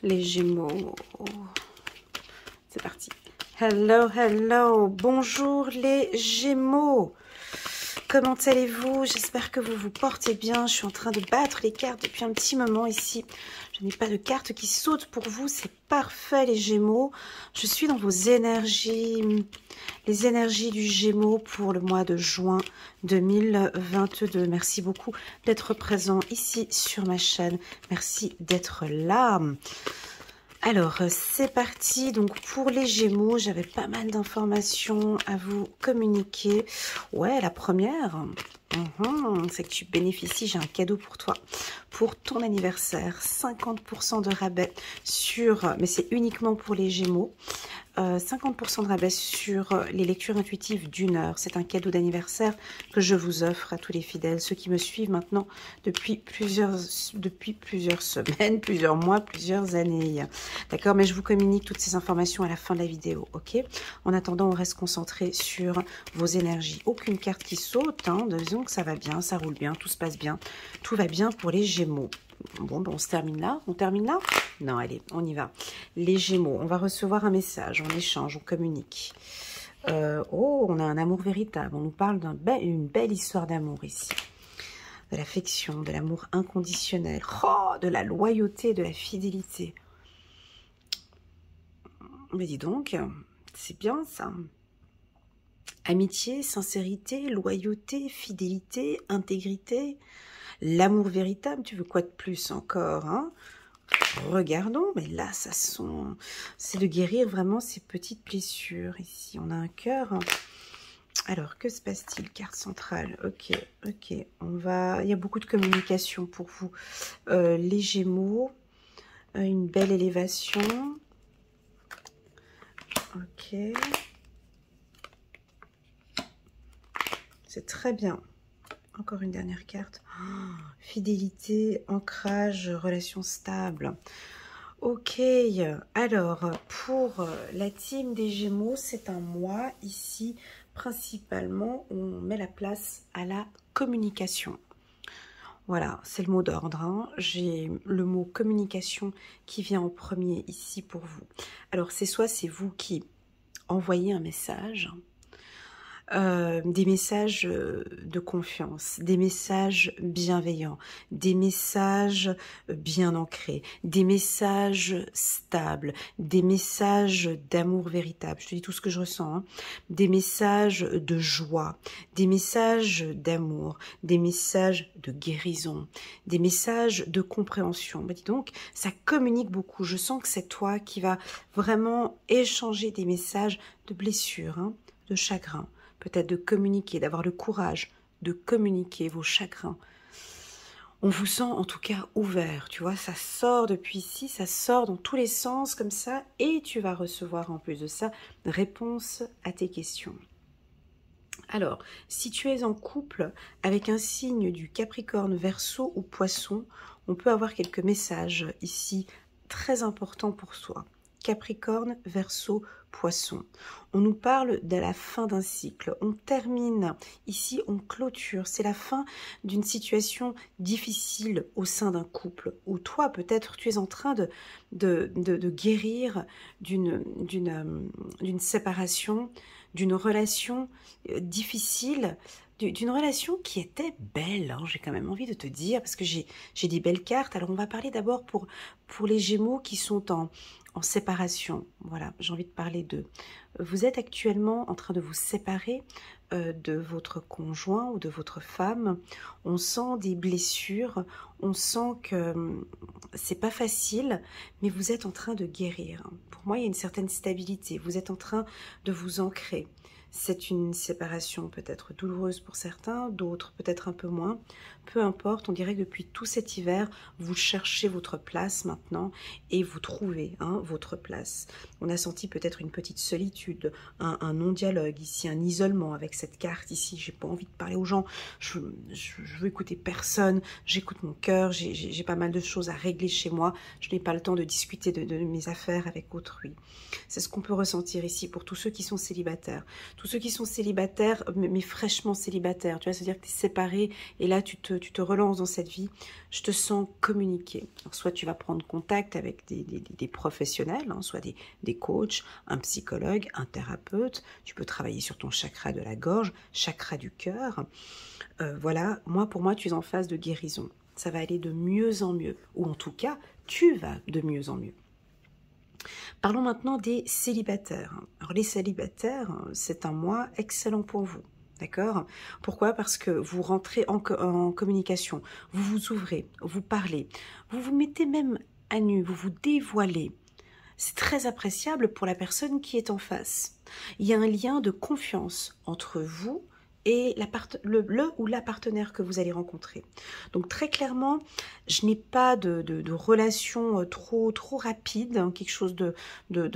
Les Gémeaux. C'est parti. Hello, hello. Bonjour les Gémeaux. Comment allez-vous? J'espère que vous vous portez bien. Je suis en train de battre les cartes depuis un petit moment ici. Je n'ai pas de cartes qui sautent pour vous. C'est parfait les Gémeaux. Je suis dans vos énergies. Les énergies du Gémeaux pour le mois de juin 2022. Merci beaucoup d'être présent ici sur ma chaîne. Merci d'être là. Alors, c'est parti. Donc, pour les Gémeaux, j'avais pas mal d'informations à vous communiquer. Ouais, la première, c'est que tu bénéficies, j'ai un cadeau pour toi. Pour ton anniversaire, 50% de rabais sur, mais c'est uniquement pour les Gémeaux, 50% de rabais sur les lectures intuitives d'1 heure. C'est un cadeau d'anniversaire que je vous offre à tous les fidèles, ceux qui me suivent maintenant depuis plusieurs semaines, plusieurs mois, plusieurs années. D'accord, mais je vous communique toutes ces informations à la fin de la vidéo, ok? En attendant, on reste concentré sur vos énergies. Aucune carte qui saute, hein, disons que ça va bien, ça roule bien, tout se passe bien, tout va bien pour les Gémeaux. Bon, ben on se termine là. On termine là? Non, allez, on y va. Les Gémeaux, on va recevoir un message, on échange, on communique. Oh, on a un amour véritable. On nous parle d'une belle histoire d'amour ici. De l'affection, de l'amour inconditionnel. Oh, de la loyauté, de la fidélité. Mais dis donc, c'est bien ça. Amitié, sincérité, loyauté, fidélité, intégrité. L'amour véritable, tu veux quoi de plus encore, hein? Regardons, mais là, ça sent... C'est de guérir vraiment ces petites blessures. Ici, on a un cœur. Alors, que se passe-t-il? Carte centrale. Ok, ok. On va... Il y a beaucoup de communication pour vous. Les Gémeaux. Une belle élévation. Ok. C'est très bien. Encore une dernière carte. Oh, fidélité, ancrage, relation stable. Ok, alors pour la team des Gémeaux, c'est un mois ici, principalement, on met la place à la communication. Voilà, c'est le mot d'ordre, hein. J'ai le mot communication qui vient en premier ici pour vous. Alors c'est soit c'est vous qui envoyez un message, des messages de confiance, des messages bienveillants, des messages bien ancrés, des messages stables, des messages d'amour véritable, je te dis tout ce que je ressens, hein, des messages de joie, des messages d'amour, des messages de guérison, des messages de compréhension. Bah, dis donc, ça communique beaucoup, je sens que c'est toi qui vas vraiment échanger des messages de blessure, hein, de chagrin, peut-être de communiquer, d'avoir le courage de communiquer vos chagrins. On vous sent en tout cas ouvert, tu vois, ça sort depuis ici, ça sort dans tous les sens comme ça, et tu vas recevoir en plus de ça réponse à tes questions. Alors, si tu es en couple avec un signe du Capricorne, Verseau ou Poisson, on peut avoir quelques messages ici très importants pour toi. Capricorne, Verseau, Poisson. On nous parle de la fin d'un cycle. On termine, ici on clôture. C'est la fin d'une situation difficile au sein d'un couple. Ou toi, peut-être, tu es en train de guérir d'une séparation, d'une relation difficile, d'une relation qui était belle, hein, j'ai quand même envie de te dire, parce que j'ai des belles cartes. Alors on va parler d'abord pour les Gémeaux qui sont en séparation. Voilà, j'ai envie de parler d'eux. Vous êtes actuellement en train de vous séparer de votre conjoint ou de votre femme. On sent des blessures, on sent que c'est pas facile, mais vous êtes en train de guérir. Pour moi, il y a une certaine stabilité. Vous êtes en train de vous ancrer. C'est une séparation peut-être douloureuse pour certains, d'autres peut-être un peu moins. Peu importe, on dirait que depuis tout cet hiver, vous cherchez votre place maintenant et vous trouvez, hein, votre place. On a senti peut-être une petite solitude, un non-dialogue ici, un isolement avec cette carte ici. J'ai pas envie de parler aux gens, je veux écouter personne, j'écoute mon cœur, j'ai pas mal de choses à régler chez moi, je n'ai pas le temps de discuter de mes affaires avec autrui. C'est ce qu'on peut ressentir ici pour tous ceux qui sont célibataires. Tous ceux qui sont célibataires, mais fraîchement célibataires, tu vois, c'est-à-dire que tu es séparé et là tu te relances dans cette vie, je te sens communiquer. Alors, soit tu vas prendre contact avec des professionnels, hein, soit des coachs, un psychologue, un thérapeute, tu peux travailler sur ton chakra de la gorge, chakra du cœur. Voilà, pour moi, tu es en phase de guérison. Ça va aller de mieux en mieux, ou en tout cas, tu vas de mieux en mieux. Parlons maintenant des célibataires. Alors les célibataires, c'est un mois excellent pour vous. D'accord? Pourquoi? Parce que vous rentrez en communication, vous vous ouvrez, vous parlez, vous vous mettez même à nu, vous vous dévoilez. C'est très appréciable pour la personne qui est en face. Il y a un lien de confiance entre vous et le ou la partenaire que vous allez rencontrer. Donc très clairement, je n'ai pas de relation trop rapide, hein, quelque chose de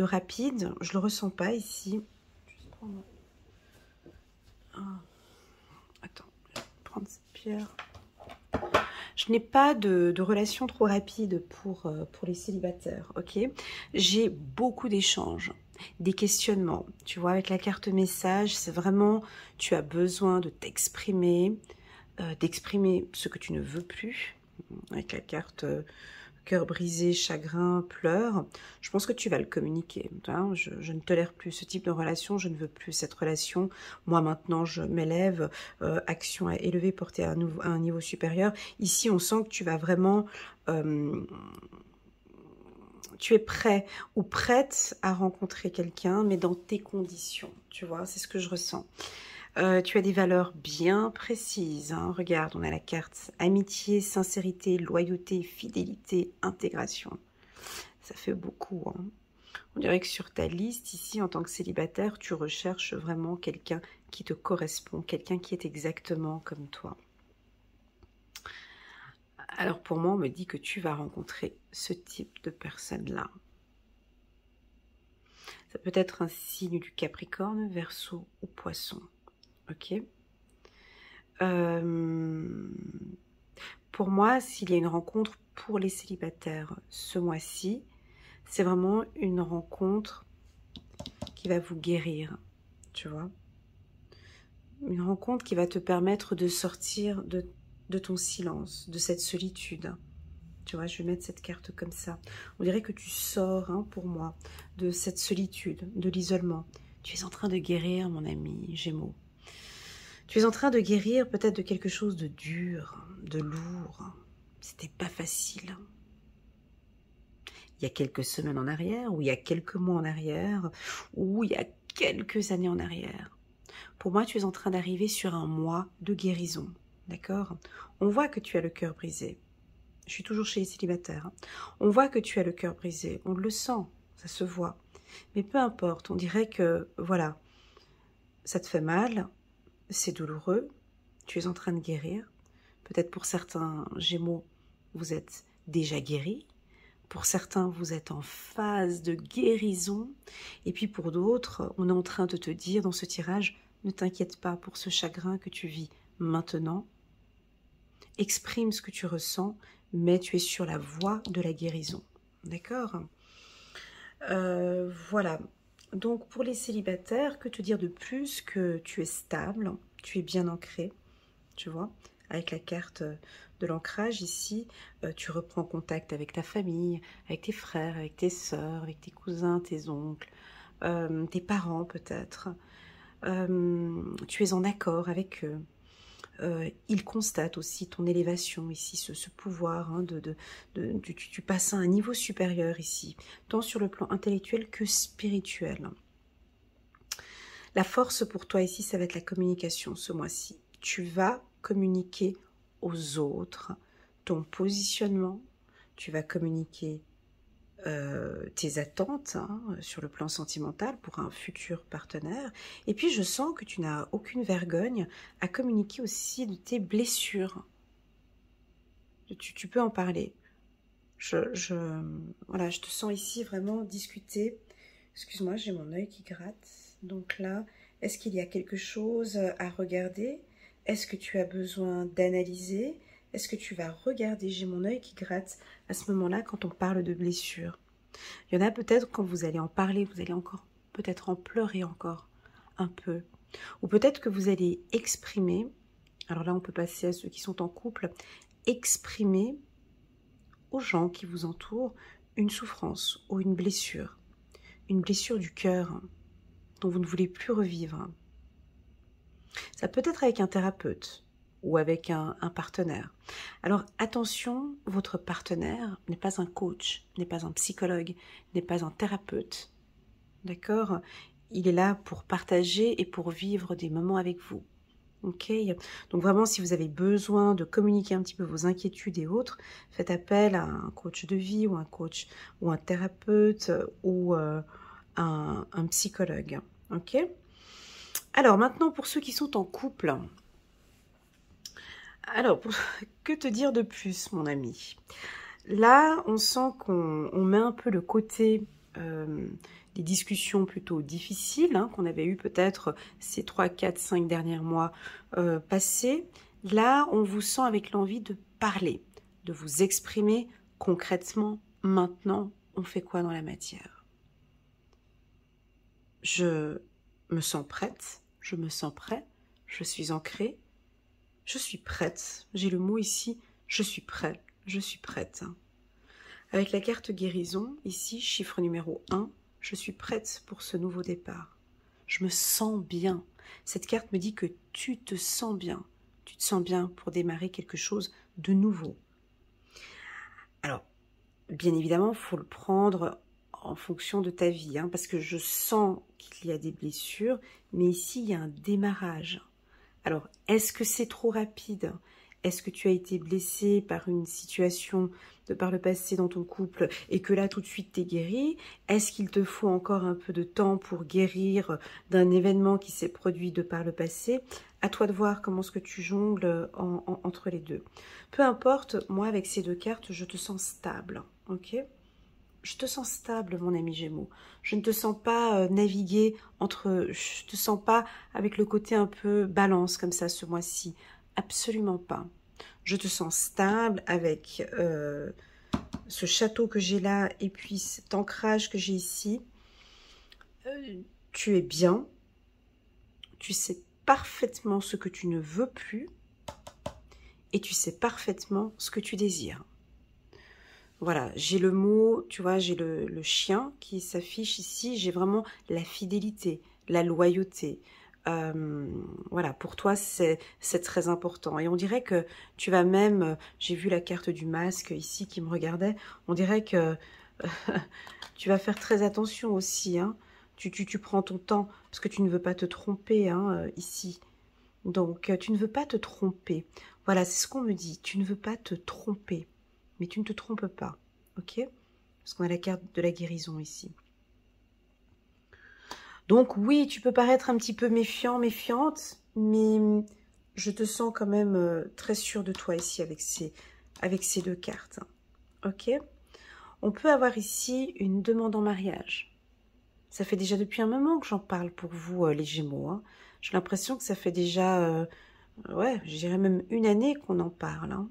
rapide. Je ne le ressens pas ici. Je vais prendre... Attends, je vais prendre cette pierre. Je n'ai pas de relation trop rapide pour les célibataires, ok? J'ai beaucoup d'échanges, des questionnements. Tu vois, avec la carte message, c'est vraiment, tu as besoin de t'exprimer, d'exprimer ce que tu ne veux plus. Avec la carte cœur brisé, chagrin, pleurs, je pense que tu vas le communiquer. Hein, je ne tolère plus ce type de relation, je ne veux plus cette relation. Moi maintenant, je m'élève, action à élever, porter à un niveau supérieur. Ici, on sent que tu vas vraiment... tu es prêt ou prête à rencontrer quelqu'un, mais dans tes conditions, tu vois, c'est ce que je ressens. Tu as des valeurs bien précises, hein. Regarde, on a la carte amitié, sincérité, loyauté, fidélité, intégration. Ça fait beaucoup, hein. On dirait que sur ta liste, ici, en tant que célibataire, tu recherches vraiment quelqu'un qui te correspond, quelqu'un qui est exactement comme toi. Alors pour moi, on me dit que tu vas rencontrer ce type de personne-là. Ça peut être un signe du Capricorne, Verseau ou Poisson. Ok. Pour moi, s'il y a une rencontre pour les célibataires ce mois-ci, c'est vraiment une rencontre qui va vous guérir, tu vois. Une rencontre qui va te permettre de sortir de ton silence, de cette solitude. Tu vois, je vais mettre cette carte comme ça. On dirait que tu sors, hein, pour moi, de cette solitude, de l'isolement. Tu es en train de guérir, mon ami Gémeaux. Tu es en train de guérir peut-être de quelque chose de dur, de lourd. C'était pas facile. Il y a quelques semaines en arrière, ou il y a quelques mois en arrière, ou il y a quelques années en arrière. Pour moi, tu es en train d'arriver sur un mois de guérison. D'accord? On voit que tu as le cœur brisé. Je suis toujours chez les célibataires. Hein. On voit que tu as le cœur brisé. On le sent, ça se voit. Mais peu importe, on dirait que, voilà, ça te fait mal, c'est douloureux, tu es en train de guérir. Peut-être pour certains Gémeaux, vous êtes déjà guéris. Pour certains, vous êtes en phase de guérison. Et puis pour d'autres, on est en train de te dire dans ce tirage, ne t'inquiète pas pour ce chagrin que tu vis maintenant. Exprime ce que tu ressens, mais tu es sur la voie de la guérison. D'accord? Voilà. Donc pour les célibataires, que te dire de plus que tu es stable, tu es bien ancré, tu vois, avec la carte de l'ancrage ici, tu reprends contact avec ta famille, avec tes frères, avec tes sœurs, avec tes cousins, tes oncles, tes parents peut-être. Tu es en accord avec eux. Il constate aussi ton élévation ici, ce pouvoir, hein, tu passes à un niveau supérieur ici, tant sur le plan intellectuel que spirituel. La force pour toi ici, ça va être la communication ce mois-ci. Tu vas communiquer aux autres ton positionnement, tu vas communiquer tes attentes, hein, sur le plan sentimental pour un futur partenaire. Et puis je sens que tu n'as aucune vergogne à communiquer aussi de tes blessures. Tu peux en parler. Voilà, je te sens ici vraiment discuter. Excuse-moi, j'ai mon œil qui gratte. Donc là, est-ce qu'il y a quelque chose à regarder? Est-ce que tu as besoin d'analyser? Est-ce que tu vas regarder? J'ai mon œil qui gratte à ce moment-là quand on parle de blessures. Il y en a peut-être quand vous allez en parler, vous allez encore peut-être en pleurer encore un peu. Ou peut-être que vous allez exprimer, alors là on peut passer à ceux qui sont en couple, exprimer aux gens qui vous entourent une souffrance ou une blessure du cœur dont vous ne voulez plus revivre. Ça peut être avec un thérapeute ou avec un partenaire. Alors attention, votre partenaire n'est pas un coach, n'est pas un psychologue, n'est pas un thérapeute. D'accord? Il est là pour partager et pour vivre des moments avec vous. Ok? Donc vraiment, si vous avez besoin de communiquer un petit peu vos inquiétudes et autres, faites appel à un coach de vie ou un coach ou un thérapeute ou un psychologue. Ok? Alors maintenant, pour ceux qui sont en couple, alors que te dire de plus, mon ami? Là, on sent qu'on met un peu le côté des discussions plutôt difficiles hein, qu'on avait eues peut-être ces 3, 4, 5 derniers mois passés. Là, on vous sent avec l'envie de parler, de vous exprimer concrètement. Maintenant, on fait quoi dans la matière? Je me sens prête, je me sens prêt, je suis ancrée, je suis prête. J'ai le mot ici, je suis prêt, je suis prête. Avec la carte guérison, ici, chiffre numéro 1, je suis prête pour ce nouveau départ. Je me sens bien. Cette carte me dit que tu te sens bien. Tu te sens bien pour démarrer quelque chose de nouveau. Alors, bien évidemment, il faut le prendre en fonction de ta vie, hein, parce que je sens qu'il y a des blessures, mais ici, il y a un démarrage. Alors, est-ce que c'est trop rapide ? Est-ce que tu as été blessé par une situation de par le passé dans ton couple et que là tout de suite t'es guéri? Est-ce qu'il te faut encore un peu de temps pour guérir d'un événement qui s'est produit de par le passé? À toi de voir comment est-ce que tu jongles entre les deux. Peu importe, moi avec ces deux cartes, je te sens stable, ok? Je te sens stable, mon ami Gémeaux. Je ne te sens pas naviguer entre... Je te sens pas avec le côté un peu balance comme ça ce mois-ci. Absolument pas. Je te sens stable avec ce château que j'ai là et puis cet ancrage que j'ai ici. Tu es bien. Tu sais parfaitement ce que tu ne veux plus. Et tu sais parfaitement ce que tu désires. Voilà, j'ai le mot, tu vois, j'ai le chien qui s'affiche ici. J'ai vraiment la fidélité, la loyauté. Voilà, pour toi, c'est très important. Et on dirait que tu vas même, j'ai vu la carte du masque ici qui me regardait, on dirait que tu vas faire très attention aussi. Hein. Tu prends ton temps parce que tu ne veux pas te tromper hein, ici. Donc, tu ne veux pas te tromper. Voilà, c'est ce qu'on me dit. Tu ne veux pas te tromper. Mais tu ne te trompes pas, ok? Parce qu'on a la carte de la guérison ici. Donc oui, tu peux paraître un petit peu méfiant, méfiante, mais je te sens quand même très sûre de toi ici avec ces deux cartes, ok? On peut avoir ici une demande en mariage. Ça fait déjà depuis un moment que j'en parle pour vous, les Gémeaux. Hein. J'ai l'impression que ça fait déjà, ouais, je dirais même une année qu'on en parle, hein,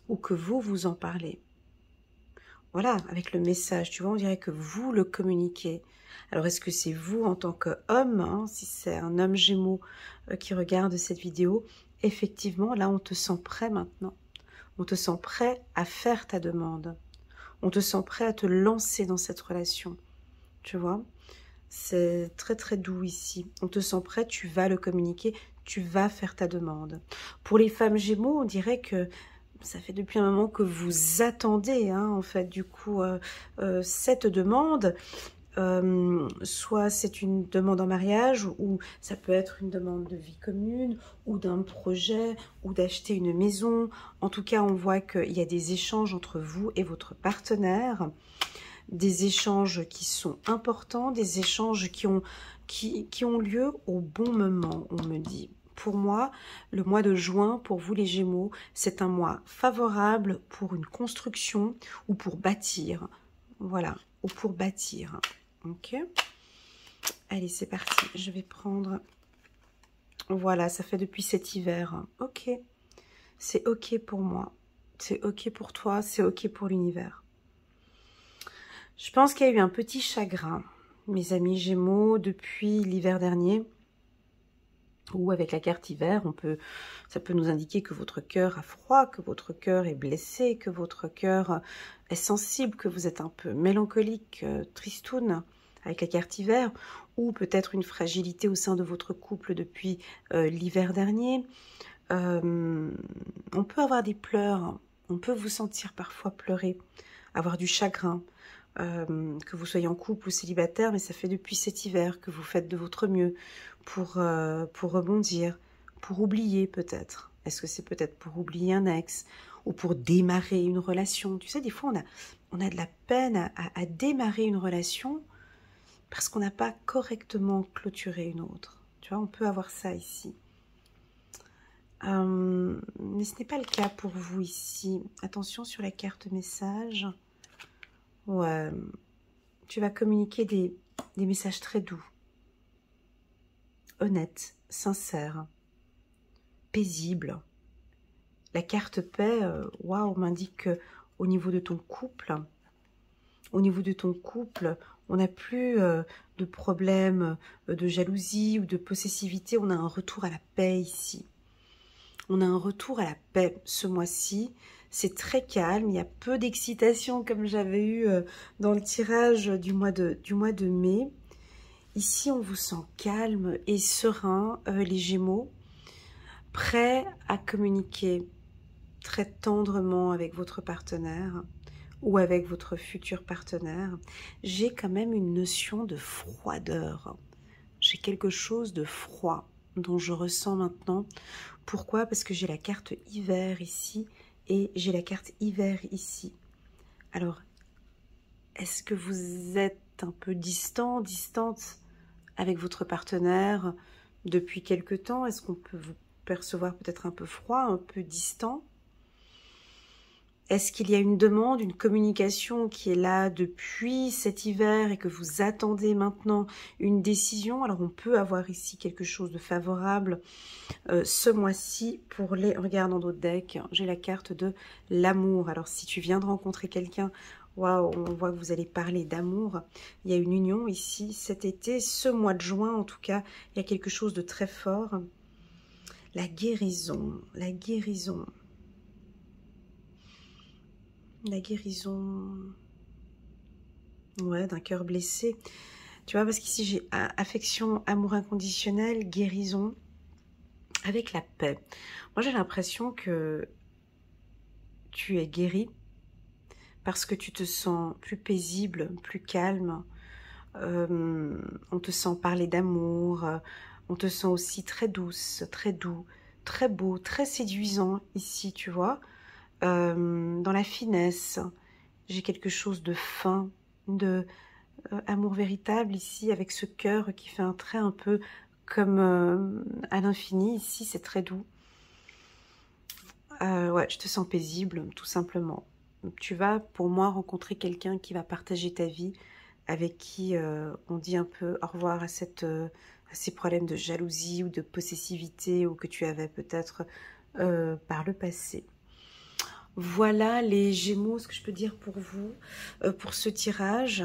ou que vous en parlez. Voilà, avec le message, tu vois, on dirait que vous le communiquez. Alors, est-ce que c'est vous en tant qu'homme, hein, si c'est un homme Gémeaux qui regarde cette vidéo? Effectivement, là, on te sent prêt maintenant. On te sent prêt à faire ta demande. On te sent prêt à te lancer dans cette relation. Tu vois? C'est très, très doux ici. On te sent prêt, tu vas le communiquer, tu vas faire ta demande. Pour les femmes Gémeaux, on dirait que ça fait depuis un moment que vous attendez, hein, en fait, du coup, cette demande. Soit c'est une demande en mariage, ou ça peut être une demande de vie commune, ou d'un projet, ou d'acheter une maison. En tout cas, on voit qu'il y a des échanges entre vous et votre partenaire, des échanges qui sont importants, des échanges qui ont lieu au bon moment, on me dit. Pour moi, le mois de juin, pour vous les Gémeaux, c'est un mois favorable pour une construction ou pour bâtir. Voilà, ou pour bâtir. Ok. Allez, c'est parti. Je vais prendre... Voilà, ça fait depuis cet hiver. Ok. C'est ok pour moi. C'est ok pour toi. C'est ok pour l'univers. Je pense qu'il y a eu un petit chagrin, mes amis Gémeaux, depuis l'hiver dernier. Ou avec la carte hiver, ça peut nous indiquer que votre cœur a froid, que votre cœur est blessé, que votre cœur est sensible, que vous êtes un peu mélancolique, tristoun, avec la carte hiver, ou peut-être une fragilité au sein de votre couple depuis l'hiver dernier. On peut avoir des pleurs, on peut vous sentir parfois pleurer, avoir du chagrin, que vous soyez en couple ou célibataire, mais ça fait depuis cet hiver que vous faites de votre mieux pour rebondir, pour oublier peut-être. Est-ce que c'est peut-être pour oublier un ex ou pour démarrer une relation? Tu sais, des fois, on a de la peine à démarrer une relation parce qu'on n'a pas correctement clôturé une autre. Tu vois, on peut avoir ça ici. Mais ce n'est pas le cas pour vous ici. Attention sur la carte message. Ouais, tu vas communiquer des messages très doux, honnêtes, sincères, paisibles. La carte paix, waouh, m'indique qu'au niveau de ton couple, on n'a plus de problème de jalousie ou de possessivité. On a un retour à la paix ici. On a un retour à la paix ce mois-ci. C'est très calme, il y a peu d'excitation comme j'avais eu dans le tirage du mois de mai. Ici, on vous sent calme et serein, les Gémeaux, prêts à communiquer très tendrement avec votre partenaire ou avec votre futur partenaire. J'ai quand même une notion de froideur. J'ai quelque chose de froid dont je ressens maintenant. Pourquoi? Parce que j'ai la carte hiver ici et j'ai la carte hiver ici. Alors, est-ce que vous êtes un peu distant, distante avec votre partenaire depuis quelque temps? Est-ce qu'on peut vous percevoir peut-être un peu froid, un peu distant? Est-ce qu'il y a une demande, une communication qui est là depuis cet hiver et que vous attendez maintenant une décision? Alors on peut avoir ici quelque chose de favorable ce mois-ci pour les... Regarde dans d'autres decks, j'ai la carte de l'amour. Alors si tu viens de rencontrer quelqu'un, waouh, on voit que vous allez parler d'amour. Il y a une union ici cet été, ce mois de juin en tout cas, il y a quelque chose de très fort. La guérison, la guérison. La guérison, ouais, d'un cœur blessé. Tu vois, parce qu'ici j'ai affection, amour inconditionnel, guérison, avec la paix. Moi j'ai l'impression que tu es guéri parce que tu te sens plus paisible, plus calme. On te sent parler d'amour, on te sent aussi très douce, très doux, très beau, très séduisant ici, tu vois. Dans la finesse, j'ai quelque chose de fin, de amour véritable ici, avec ce cœur qui fait un trait un peu comme à l'infini. Ici, c'est très doux. Ouais, je te sens paisible, tout simplement. Tu vas, pour moi, rencontrer quelqu'un qui va partager ta vie, avec qui on dit un peu au revoir à ces problèmes de jalousie ou de possessivité ou que tu avais peut-être par le passé. Voilà les Gémeaux, ce que je peux dire pour vous, pour ce tirage.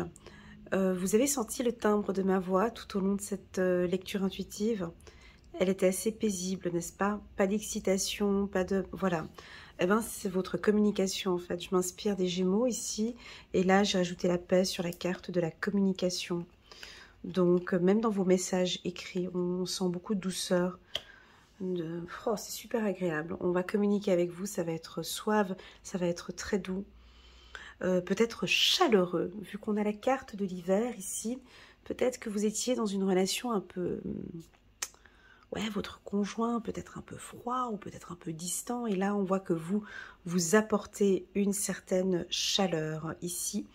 Vous avez senti le timbre de ma voix tout au long de cette lecture intuitive. Elle était assez paisible, n'est-ce pas? Pas d'excitation, pas de... Voilà. Eh ben, c'est votre communication, en fait. Je m'inspire des Gémeaux ici. Et là, j'ai rajouté la paix sur la carte de la communication. Donc, même dans vos messages écrits, on sent beaucoup de douceur. Oh, c'est super agréable. On va communiquer avec vous, ça va être suave, ça va être très doux. Peut-être chaleureux, vu qu'on a la carte de l'hiver ici. Peut-être que vous étiez dans une relation un peu... Ouais, votre conjoint peut-être un peu froid ou peut-être un peu distant. Et là, on voit que vous apportez une certaine chaleur ici,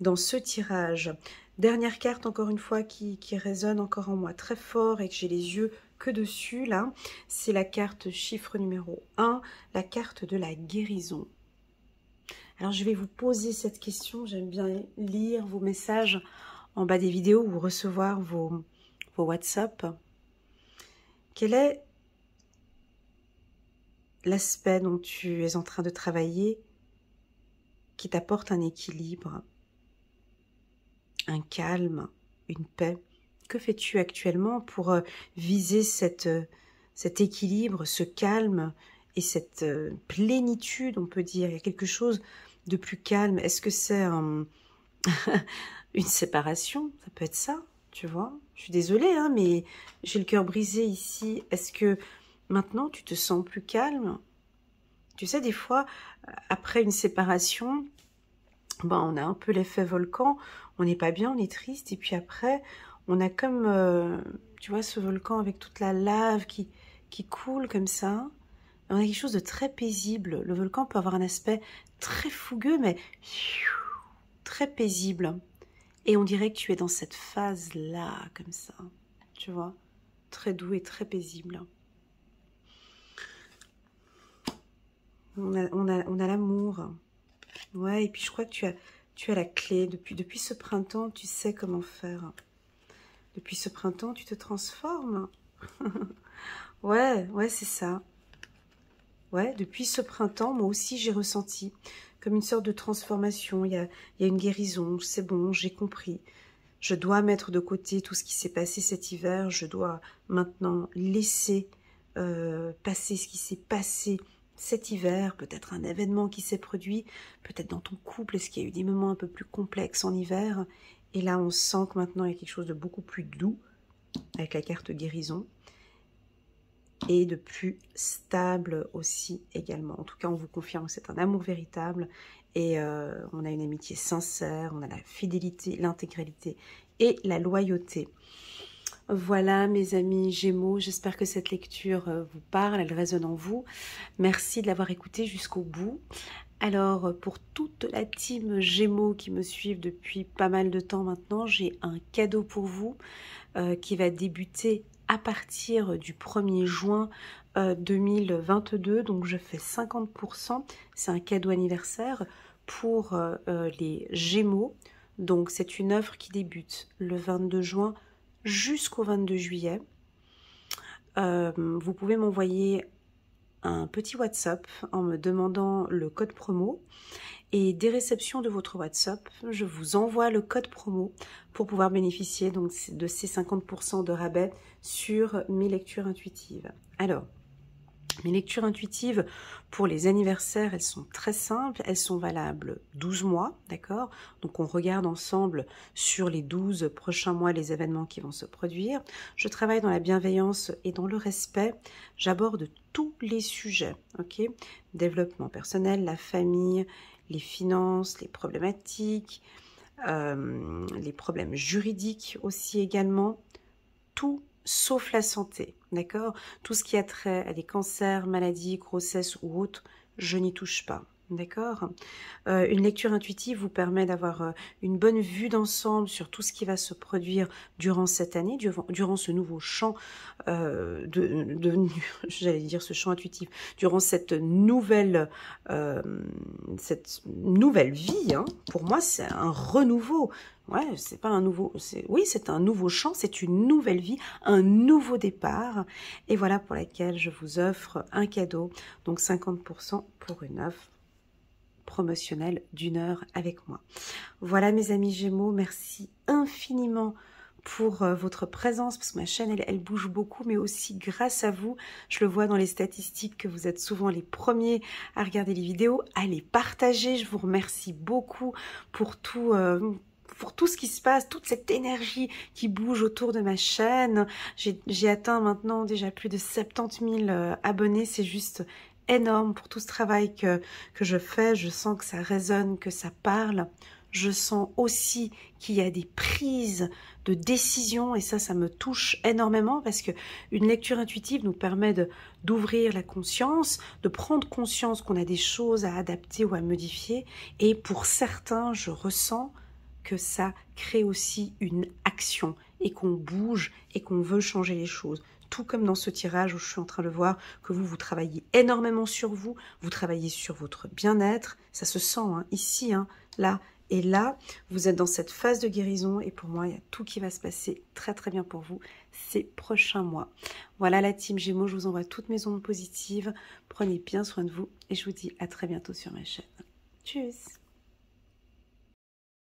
dans ce tirage. Dernière carte, encore une fois, qui résonne encore en moi très fort et que j'ai les yeux que dessus, là. C'est la carte chiffre numéro 1, la carte de la guérison. Alors, je vais vous poser cette question. J'aime bien lire vos messages en bas des vidéos ou recevoir vos WhatsApp. Quel est l'aspect dont tu es en train de travailler qui t'apporte un équilibre, un calme, une paix? Que fais-tu actuellement pour viser cette cet équilibre, ce calme et cette plénitude, on peut dire. Il y a quelque chose de plus calme. Est-ce que c'est une séparation? Ça peut être ça, tu vois. Je suis désolée, hein, mais j'ai le cœur brisé ici. Est-ce que maintenant, tu te sens plus calme? Tu sais, des fois, après une séparation, ben, on a un peu l'effet volcan. On n'est pas bien, on est triste. Et puis après, on a comme, tu vois, ce volcan avec toute la lave qui coule comme ça. On a quelque chose de très paisible. Le volcan peut avoir un aspect très fougueux, mais très paisible. Et on dirait que tu es dans cette phase-là, comme ça. Tu vois, très doux et très paisible. On a l'amour. Ouais, et puis je crois que tu as la clé. Depuis ce printemps, tu sais comment faire. Depuis ce printemps, tu te transformes. Ouais, c'est ça. Ouais, depuis ce printemps, moi aussi, j'ai ressenti comme une sorte de transformation. Il y a une guérison, c'est bon, j'ai compris. Je dois mettre de côté tout ce qui s'est passé cet hiver. Je dois maintenant laisser passer ce qui s'est passé cet hiver. Peut-être un événement qui s'est produit, peut-être dans ton couple, est-ce qu'il y a eu des moments un peu plus complexes en hiver? Et là, on sent que maintenant, il y a quelque chose de beaucoup plus doux, avec la carte guérison, et de plus stable aussi également. En tout cas, on vous confirme que c'est un amour véritable, et on a une amitié sincère, on a la fidélité, l'intégralité et la loyauté. Voilà mes amis Gémeaux, j'espère que cette lecture vous parle, elle résonne en vous. Merci de l'avoir écoutée jusqu'au bout. Alors pour toute la team Gémeaux qui me suivent depuis pas mal de temps maintenant, j'ai un cadeau pour vous qui va débuter à partir du 1er juin 2022. Donc je fais 50%, c'est un cadeau anniversaire pour les Gémeaux. Donc c'est une offre qui débute le 22 juin jusqu'au 22 juillet. Vous pouvez m'envoyer un petit WhatsApp en me demandant le code promo, et dès réception de votre WhatsApp, je vous envoie le code promo pour pouvoir bénéficier donc de ces 50% de rabais sur mes lectures intuitives. Alors, mes lectures intuitives pour les anniversaires, elles sont très simples, elles sont valables 12 mois, d'accord? Donc on regarde ensemble sur les 12 prochains mois les événements qui vont se produire. Je travaille dans la bienveillance et dans le respect, j'aborde tous les sujets, ok? Développement personnel, la famille, les finances, les problématiques, les problèmes juridiques aussi également, tout sauf la santé, d'accord? Tout ce qui a trait à des cancers, maladies, grossesses ou autres, je n'y touche pas, d'accord? Une lecture intuitive vous permet d'avoir une bonne vue d'ensemble sur tout ce qui va se produire durant cette année, durant ce nouveau champ, j'allais dire ce champ intuitif, durant cette nouvelle vie, hein. Pour moi, c'est un renouveau. Ouais, c'est pas un nouveau, oui, c'est un nouveau champ, c'est une nouvelle vie, un nouveau départ. Et voilà pour laquelle je vous offre un cadeau, donc 50% pour une offre promotionnelle d'1 heure avec moi. Voilà mes amis Gémeaux, merci infiniment pour votre présence, parce que ma chaîne elle bouge beaucoup, mais aussi grâce à vous. Je le vois dans les statistiques que vous êtes souvent les premiers à regarder les vidéos, à les partager. Je vous remercie beaucoup pour tout ce qui se passe, toute cette énergie qui bouge autour de ma chaîne. J'ai atteint maintenant déjà plus de 70 000 abonnés, c'est juste énorme pour tout ce travail que je fais. Je sens que ça résonne, que ça parle. Je sens aussi qu'il y a des prises de décision, et ça me touche énormément, parce que une lecture intuitive nous permet d'ouvrir la conscience, de prendre conscience qu'on a des choses à adapter ou à modifier, et pour certains, je ressens que ça crée aussi une action, et qu'on bouge, et qu'on veut changer les choses. Tout comme dans ce tirage où je suis en train de voir que vous travaillez énormément sur vous, vous travaillez sur votre bien-être, ça se sent, hein, ici, hein, là, et là, vous êtes dans cette phase de guérison, et pour moi, il y a tout qui va se passer très très bien pour vous ces prochains mois. Voilà la team Gémeaux, je vous envoie toutes mes ondes positives, prenez bien soin de vous, et je vous dis à très bientôt sur ma chaîne. Tchuss!